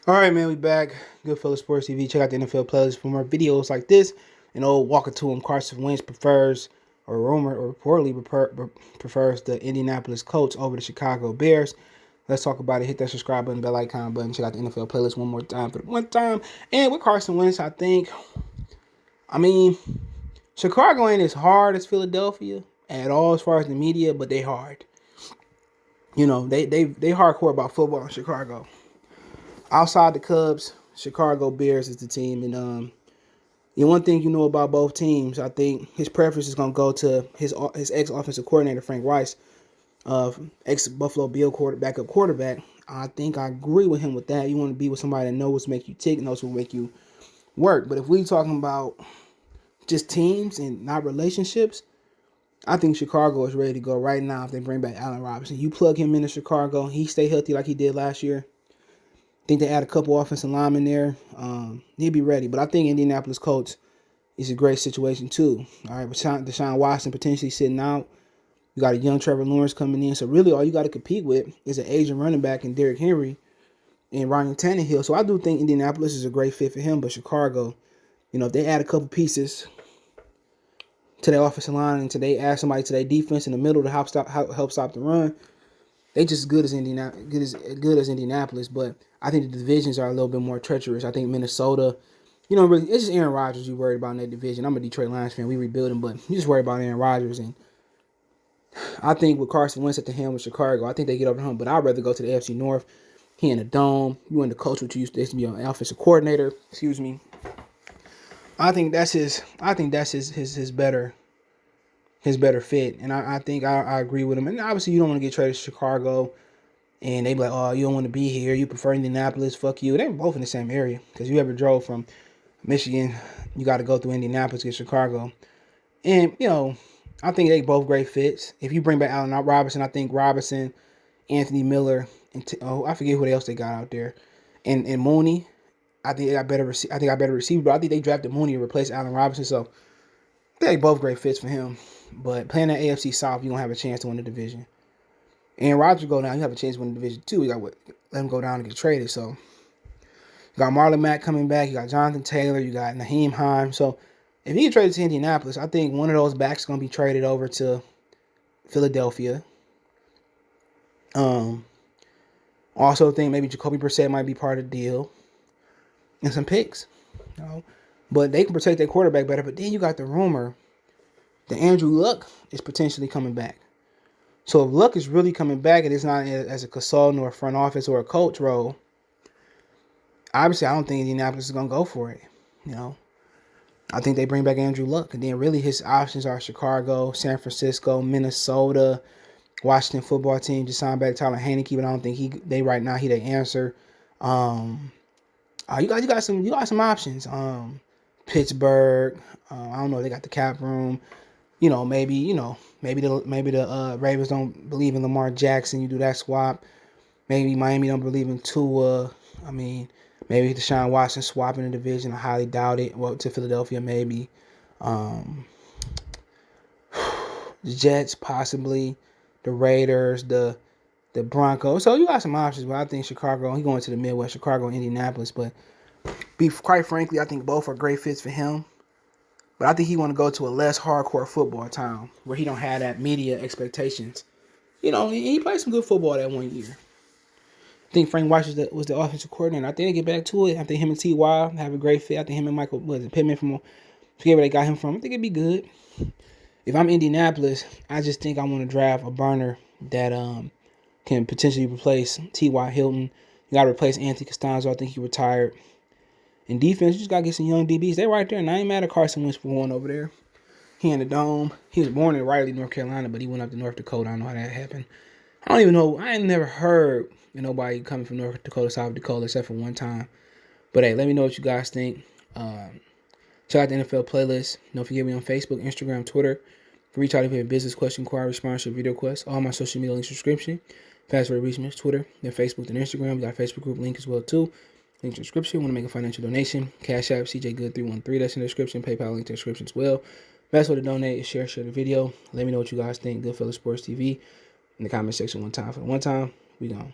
All right, man, we back. Goodfellas Sports TV. Check out the NFL playlist for more videos like this. And old Walker to him, Carson Wentz prefers, or rumored or reportedly prefers the Indianapolis Colts over the Chicago Bears. Let's talk about it. Hit that subscribe button, bell icon button. Check out the NFL playlist one more time for the one time. And with Carson Wentz, I mean, Chicago ain't as hard as Philadelphia at all as far as the media, but they hard. You know, they hardcore about football in Chicago. Outside the Cubs, Chicago Bears is the team. And one thing you know about both teams, I think his preference is going to go to his ex-offensive coordinator, Frank Rice, ex-Buffalo Bill backup quarterback. I think I agree with him with that. You want to be with somebody that knows what make you tick, knows what make you work. But if we talking about just teams and not relationships, I think Chicago is ready to go right now if they bring back Allen Robinson. You plug him into Chicago, he stay healthy like he did last year. Think they add a couple offensive linemen there. He'll be ready. But I think Indianapolis Colts is a great situation too. All right, with Deshaun Watson potentially sitting out. You got a young Trevor Lawrence coming in. So really all you got to compete with is an Asian running back in Derrick Henry and Ryan Tannehill. So I do think Indianapolis is a great fit for him. But Chicago, if they add a couple pieces to their offensive line and they add somebody to their defense in the middle to help stop the run, they just as good as Indianapolis, but I think the divisions are a little bit more treacherous. I think Minnesota, really, it's just Aaron Rodgers you're worried about in that division. I'm a Detroit Lions fan. We rebuilding, but you just worry about Aaron Rodgers. And I think with Carson Wentz at the helm with Chicago, I think they get over the hump, but I'd rather go to the AFC North. He in the dome. You in the coach, which used to be an offensive coordinator. Excuse me. I think that's his better fit. And I think I agree with him. And obviously you don't want to get traded to Chicago and they be like, oh, you don't want to be here. You prefer Indianapolis. Fuck you. They're both in the same area. Because you ever drove from Michigan, you got to go through Indianapolis to get Chicago. And, I think they both great fits. If you bring back Allen Robinson, I think Robinson, Anthony Miller, and I forget who else they got out there. And Mooney, I think they got better receiver. But I think they drafted Mooney to replace Allen Robinson. So they both great fits for him. But playing that AFC South, you're going to have a chance to win the division. And Rodgers go down, you have a chance to win the division too. You got let him go down and get traded. So you got Marlon Mack coming back. You got Jonathan Taylor. You got Naheem Hines. So if he get traded to Indianapolis, I think one of those backs is going to be traded over to Philadelphia. Also think maybe Jacoby Brissett might be part of the deal. And some picks. But they can protect their quarterback better. But then you got the rumor that Andrew Luck is potentially coming back. So if Luck is really coming back and it's not as a consultant or a front office or a coach role, obviously I don't think Indianapolis is going to go for it. I think they bring back Andrew Luck. And then really his options are Chicago, San Francisco, Minnesota, Washington football team. Just signed back Tyler Heineke, but I don't think right now he the answer. You got some options. Pittsburgh. I don't know. They got the cap room. Maybe the Ravens don't believe in Lamar Jackson. You do that swap. Maybe Miami don't believe in Tua. Maybe Deshaun Watson swap in the division. I highly doubt it. Well, to Philadelphia, maybe. The Jets, possibly. The Raiders, the Broncos. So you got some options, but I think Chicago, he going to the Midwest, Chicago and Indianapolis. But quite frankly, I think both are great fits for him. But I think he want to go to a less hardcore football town where he don't have that media expectations. He played some good football that 1 year. I think Frank Reich was the offensive coordinator. I think they get back to it. I think him and T.Y. have a great fit. I think him and Michael Pittman forget where they got him from. I think it'd be good. If I'm Indianapolis, I just think I want to draft a burner that can potentially replace T.Y. Hilton. You got to replace Anthony Costanzo. I think he retired. In defense, you just got to get some young DBs. They're right there, and I ain't mad at Carson Wentz for going over there. He in the dome. He was born in Raleigh, North Carolina, but he went up to North Dakota. I don't know how that happened. I don't even know. I ain't never heard of nobody coming from North Dakota, South Dakota, except for one time. But, hey, let me know what you guys think. Check out the NFL playlist. Don't forget me on Facebook, Instagram, Twitter. Reach out if you have a business question, inquiry, sponsorship, video request. All my social media links, description. Password reach me, Twitter, then Facebook, then Instagram. We got a Facebook group link as well, too. Link in the description. Want to make a financial donation? Cash App, CJGood313. That's in the description. PayPal link in the description as well. Best way to donate is share the video. Let me know what you guys think. Goodfellas Sports TV in the comment section one time. For the one time, we gone.